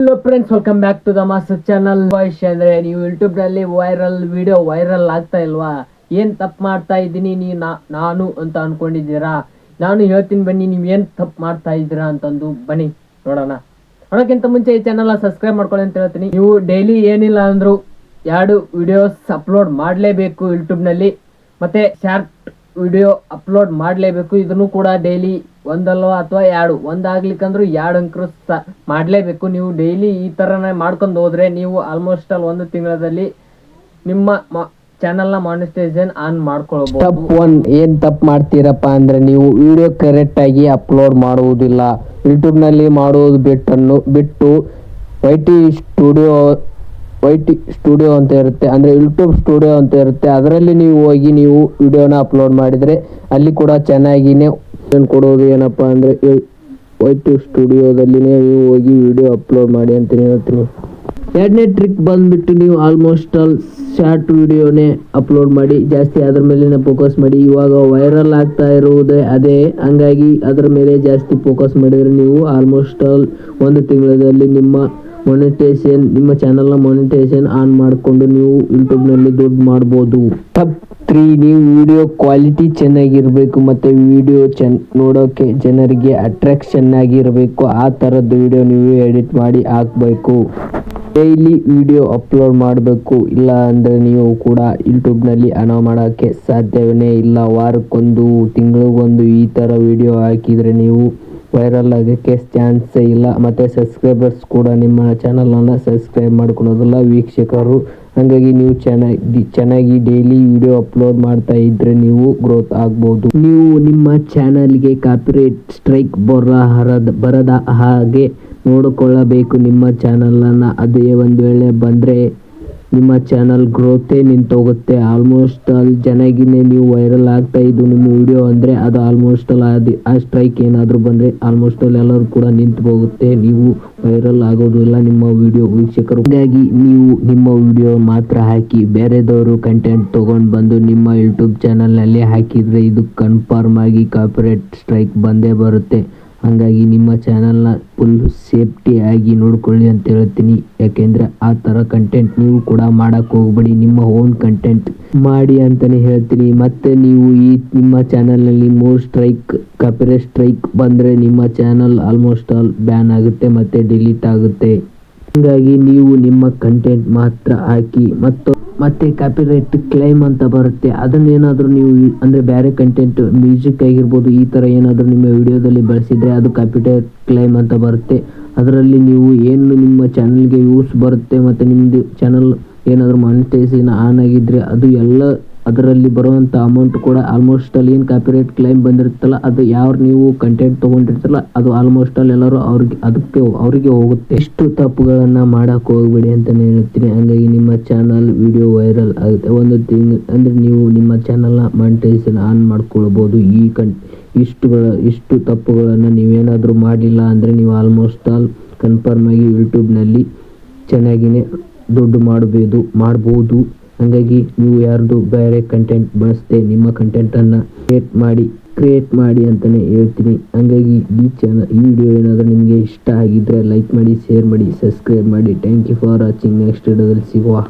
Hello friends, welcome back to the master channel. Voice ಅಂದ್ರೆ ನೀವು YouTube ನಲ್ಲಿ video viral ಆಗ್ತಾ ಇಲ್ವಾ? ಏನ್ ತಪ್ಪು ಮಾಡ್ತಾ ಇದ್ದೀನಿ ನಾನು ಅಂತ ಅನ್ಕೊಂಡಿದ್ದೀರಾ? ನಾನು ಹೇಳ್ತೀನಿ ಬನ್ನಿ, ನೀವು ಏನ್ ತಪ್ಪು ಮಾಡ್ತಾ ಇದ್ದೀರಾ ಅಂತಂದು ಬನ್ನಿ ನೋಡೋಣ. ಅದಕ್ಕಿಂತ ಮುಂಚೆ ಈ ಚಾನಲ್ ಸಬ್ಸ್ಕ್ರೈಬ್ ಮಾಡ್ಕೊಳ್ಳಿ ಅಂತ ಹೇಳ್ತೀನಿ. ನೀವು ಡೈಲಿ ಏನಿಲ್ಲ ಅಂದ್ರು 2 ವಿಡಿಯೋಸ್ ಅಪ್ಲೋಡ್ ಮಾಡಲೇಬೇಕು ಯೂಟ್ಯೂಬ್ ನಲ್ಲಿ. ಮತ್ತೆ ಶಾರ್ಟ್ ವಿಡಿಯೋ ಅಪ್ಲೋಡ್ ಮಾಡಲೇಬೇಕು. ಇದನ್ನು ಕೂಡ ಡೈಲಿ ಒಂದಲ್ವ ಅಥವಾ 2 ಒಂದಾಗ್ಲಿಕ್ಕಂದ್ರೂ 2 ಅಂಕರು ಮಾಡಲೇಬೇಕು. ನೀವು ಡೈಲಿ ಈ ಥರನೇ ಮಾಡ್ಕೊಂಡು ಹೋದ್ರೆ ನೀವು ಆಲ್ಮೋಸ್ಟ್ ಒಂದು ತಿಂಗಳಲ್ಲಿ ನಿಮ್ಮ ಚಾನಲ್ನ ಮಾನಿಟೈಸೇಷನ್ ಆನ್ ಮಾಡ್ಕೊಳ್ಬಹುದು. ಸ್ಟೆಪ್ 1 ಏನು ತಪ್ಪು ಮಾಡ್ತೀರಪ್ಪ ಅಂದರೆ, ನೀವು ವಿಡಿಯೋ ಕರೆಕ್ಟಾಗಿ ಅಪ್ಲೋಡ್ ಮಾಡುವುದಿಲ್ಲ. ಯೂಟ್ಯೂಬ್ನಲ್ಲಿ ಮಾಡುವುದು ಬಿಟ್ಟು ವೈ ಟಿ ಸ್ಟುಡಿಯೋ ಅಂತ ಇರುತ್ತೆ, ಅಂದರೆ ಯೂಟ್ಯೂಬ್ ಸ್ಟುಡಿಯೋ ಅಂತ ಇರುತ್ತೆ. ಅದರಲ್ಲಿ ನೀವು ಹೋಗಿ ನೀವು ವಿಡಿಯೋನ ಅಪ್ಲೋಡ್ ಮಾಡಿದರೆ ಅಲ್ಲಿ ಕೂಡ ಚೆನ್ನಾಗಿನೇ ಕೊಡೋದು. ಏನಪ್ಪ ಅಂದರೆ ವೈ ಟಿ ಸ್ಟುಡಿಯೋದಲ್ಲಿನೇ ನೀವು ಹೋಗಿ ವಿಡಿಯೋ ಅಪ್ಲೋಡ್ ಮಾಡಿ ಅಂತ ಹೇಳ್ತೀನಿ. 2ನೇ ಟ್ರಿಕ್ ಬಂದುಬಿಟ್ಟು, ನೀವು ಆಲ್ಮೋಸ್ಟ್ ಆಲ್ ಶಾರ್ಟ್ ವಿಡಿಯೋನೇ ಅಪ್ಲೋಡ್ ಮಾಡಿ, ಜಾಸ್ತಿ ಅದ್ರ ಮೇಲಿನ ಫೋಕಸ್ ಮಾಡಿ. ಇವಾಗ ವೈರಲ್ ಆಗ್ತಾ ಇರುವುದೇ ಅದೇ, ಹಂಗಾಗಿ ಅದ್ರ ಮೇಲೆ ಜಾಸ್ತಿ ಫೋಕಸ್ ಮಾಡಿದರೆ ನೀವು ಆಲ್ಮೋಸ್ಟ್ ಆಲ್ ಒಂದು ತಿಂಗಳಲ್ಲಿ ನಿಮ್ಮ ಚಾನಲ್ನ ಮಾನಿಟೈಸೇಷನ್ ಆನ್ ಮಾಡಿಕೊಂಡು ನೀವು ಯೂಟ್ಯೂಬ್ನಲ್ಲಿ ದುಡ್ಡು ಮಾಡ್ಬೋದು. ಸ್ಟೆಪ್ 3, ನೀವು ವಿಡಿಯೋ ಕ್ವಾಲಿಟಿ ಚೆನ್ನಾಗಿರಬೇಕು ಮತ್ತು ವಿಡಿಯೋ ನೋಡೋಕ್ಕೆ ಜನರಿಗೆ ಅಟ್ರಾಕ್ಷನ್ ಆಗಿರಬೇಕು. ಆ ಥರದ್ದು ವಿಡಿಯೋ ನೀವು ಎಡಿಟ್ ಮಾಡಿ ಹಾಕಬೇಕು. ಡೈಲಿ ವಿಡಿಯೋ ಅಪ್ಲೋಡ್ ಮಾಡಬೇಕು, ಇಲ್ಲ ಅಂದರೆ ನೀವು ಕೂಡ ಯೂಟ್ಯೂಬ್ನಲ್ಲಿ ಹಣ ಮಾಡೋಕ್ಕೆ ಸಾಧ್ಯವೇ ಇಲ್ಲ. ವಾರಕ್ಕೊಂದು, ತಿಂಗಳಿಗೊಂದು ಈ ಥರ ವಿಡಿಯೋ ಹಾಕಿದರೆ ನೀವು ವೈರಲ್ ಆಗೋಕ್ಕೆ ಚಾನ್ಸೇ ಇಲ್ಲ. ಮತ್ತು ಸಬ್ಸ್ಕ್ರೈಬರ್ಸ್ ಕೂಡ ನಿಮ್ಮ ಚಾನಲನ್ನು ಸಬ್ಸ್ಕ್ರೈಬ್ ಮಾಡ್ಕೊಳೋದಿಲ್ಲ, ವೀಕ್ಷಕರು. ಹಾಗಾಗಿ ನೀವು ಚೆನ್ನಾಗಿ ಡೈಲಿ ವಿಡಿಯೋ ಅಪ್ಲೋಡ್ ಮಾಡ್ತಾ ಇದ್ದರೆ ನೀವು ಗ್ರೋತ್ ಆಗ್ಬೋದು. ನೀವು ನಿಮ್ಮ ಚಾನಲ್ಗೆ ಕಾಪಿರೈಟ್ ಸ್ಟ್ರೈಕ್ ಬರದ ಹಾಗೆ ನೋಡಿಕೊಳ್ಳಬೇಕು ನಿಮ್ಮ ಚಾನಲನ್ನು. ಅದೇ ಒಂದು ವೇಳೆ ಬಂದರೆ ನಿಮ್ಮ ಚಾನಲ್ ಗ್ರೋತೇ ನಿಂತೋಗುತ್ತೆ. ಆಲ್ಮೋಸ್ಟ್ ಆಲ್ ಚೆನ್ನಾಗಿನೇ ನೀವು ವೈರಲ್ ಆಗ್ತಾ ಇದ್ದು ನಿಮ್ಮ ವಿಡಿಯೋ ಅಂದರೆ ಅದು ಆಲ್ಮೋಸ್ಟ್ ಆಲ್ ಆ ಸ್ಟ್ರೈಕ್ ಏನಾದರೂ ಬಂದರೆ ಆಲ್ಮೋಸ್ಟ್ ಆಲ್ ಎಲ್ಲರೂ ಕೂಡ ನಿಂತು ಹೋಗುತ್ತೆ. ನೀವು ವೈರಲ್ ಆಗೋದಿಲ್ಲ ನಿಮ್ಮ ವಿಡಿಯೋ, ವೀಕ್ಷಕರು. ಹಾಗಾಗಿ ನೀವು ನಿಮ್ಮ ವಿಡಿಯೋ ಮಾತ್ರ ಹಾಕಿ, ಬೇರೆದವರು ಕಂಟೆಂಟ್ ತೊಗೊಂಡು ಬಂದು ನಿಮ್ಮ ಯೂಟ್ಯೂಬ್ ಚಾನಲ್ನಲ್ಲಿ ಹಾಕಿದರೆ ಇದು ಕನ್ಫರ್ಮ್ ಆಗಿ ಕಾಪಿರೈಟ್ ಸ್ಟ್ರೈಕ್ ಬಂದೇ ಬರುತ್ತೆ. ಹಾಗಾಗಿ ನಿಮ್ಮ ಚಾನಲ್ನ ಫುಲ್ ಸೇಫ್ಟಿ ಆಗಿ ನೋಡ್ಕೊಳ್ಳಿ ಅಂತ ಹೇಳ್ತೀನಿ. ಯಾಕೆಂದರೆ ಆ ಥರ ಕಂಟೆಂಟ್ ನೀವು ಕೂಡ ಮಾಡೋಕ್ಕೆ ಹೋಗ್ಬೇಡಿ, ನಿಮ್ಮ ಓನ್ ಕಂಟೆಂಟ್ ಮಾಡಿ ಅಂತಲೇ ಹೇಳ್ತೀನಿ. ಮತ್ತು ನೀವು ನಿಮ್ಮ ಚಾನಲ್ನಲ್ಲಿ ಕಾಪಿರೈಟ್ ಸ್ಟ್ರೈಕ್ ಬಂದರೆ ನಿಮ್ಮ ಚಾನಲ್ ಆಲ್ಮೋಸ್ಟ್ ಆಲ್ ಬ್ಯಾನ್ ಆಗುತ್ತೆ ಮತ್ತು ಡಿಲೀಟ್ ಆಗುತ್ತೆ. ಹಾಗಾಗಿ ನೀವು ನಿಮ್ಮ ಕಂಟೆಂಟ್ ಮಾತ್ರ ಹಾಕಿ. ಮತ್ತೆ ಕಾಪಿರೈಟ್ ಕ್ಲೈಮ್ ಅಂತ ಬರುತ್ತೆ, ಅದನ್ನೇನಾದರೂ ನೀವು ಅಂದರೆ ಬೇರೆ ಕಂಟೆಂಟ್, ಮ್ಯೂಸಿಕ್ ಆಗಿರ್ಬೋದು, ಈ ಥರ ಏನಾದರೂ ನಿಮ್ಮ ವಿಡಿಯೋದಲ್ಲಿ ಬಳಸಿದರೆ ಅದು ಕಾಪಿರೈಟ್ ಕ್ಲೈಮ್ ಅಂತ ಬರುತ್ತೆ. ಅದರಲ್ಲಿ ನೀವು ಏನು ನಿಮ್ಮ ಚಾನಲ್ಗೆ ಯೂಸ್ ಬರುತ್ತೆ ಮತ್ತು ನಿಮ್ಮದು ಚಾನಲ್ ಏನಾದರೂ ಮಾನಿಟೈಸೇಷನ್ ಆನ್ ಆಗಿದ್ದರೆ ಅದು ಎಲ್ಲ ಅದರಲ್ಲಿ ಬರುವಂಥ ಅಮೌಂಟ್ ಕೂಡ ಆಲ್ಮೋಸ್ಟ್ ಆಲ್ ಏನು ಕಾಪಿರೈಟ್ ಕ್ಲೈಮ್ ಬಂದಿರುತ್ತಲ್ಲ, ಅದು ಯಾರು ನೀವು ಕಂಟೆಂಟ್ ತೊಗೊಂಡಿರ್ತಾರಲ್ಲ ಅದು ಆಲ್ಮೋಸ್ಟ್ ಆಲ್ ಎಲ್ಲರೂ ಅವರಿಗೆ ಹೋಗುತ್ತೆ. ಇಷ್ಟು ತಪ್ಪುಗಳನ್ನು ಮಾಡೋಕ್ಕೆ ಹೋಗಬೇಡಿ ಅಂತಲೇ ಹೇಳ್ತೀನಿ. ಹಾಗಾಗಿ ನಿಮ್ಮ ಚಾನಲ್ ವಿಡಿಯೋ ವೈರಲ್ ಆಗುತ್ತೆ ಒಂದು ಅಂದರೆ ನೀವು ನಿಮ್ಮ ಚಾನಲ್ನ ಮಾನಿಟೈಸೇಷನ್ ಆನ್ ಮಾಡ್ಕೊಳ್ಬೋದು. ಇಷ್ಟು ತಪ್ಪುಗಳನ್ನು ನೀವೇನಾದರೂ ಮಾಡಿಲ್ಲ ಅಂದರೆ ನೀವು ಆಲ್ಮೋಸ್ಟ್ ಆಲ್ ಕನ್ಫರ್ಮ್ ಆಗಿ ಯೂಟ್ಯೂಬ್ನಲ್ಲಿ ಚೆನ್ನಾಗಿಯೇ ದುಡ್ಡು ಮಾಡ್ಬೋದು. ಹಾಗಾಗಿ ನೀವು ಯಾರ್ದು ಬೇರೆ ಕಂಟೆಂಟ್ ಬಳಸದೆ ನಿಮ್ಮ ಕಂಟೆಂಟನ್ನು ಕ್ರಿಯೇಟ್ ಮಾಡಿ ಅಂತಲೇ ಹೇಳ್ತೀನಿ. ಹಾಗಾಗಿ ಈ ವಿಡಿಯೋ ಏನಾದರೂ ನಿಮಗೆ ಇಷ್ಟ ಆಗಿದ್ದರೆ ಲೈಕ್ ಮಾಡಿ, ಶೇರ್ ಮಾಡಿ, ಸಬ್ಸ್ಕ್ರೈಬ್ ಮಾಡಿ. Thank you for watching. Next ವಿಡಿಯೋದಲ್ಲಿ ಸಿಗುವ.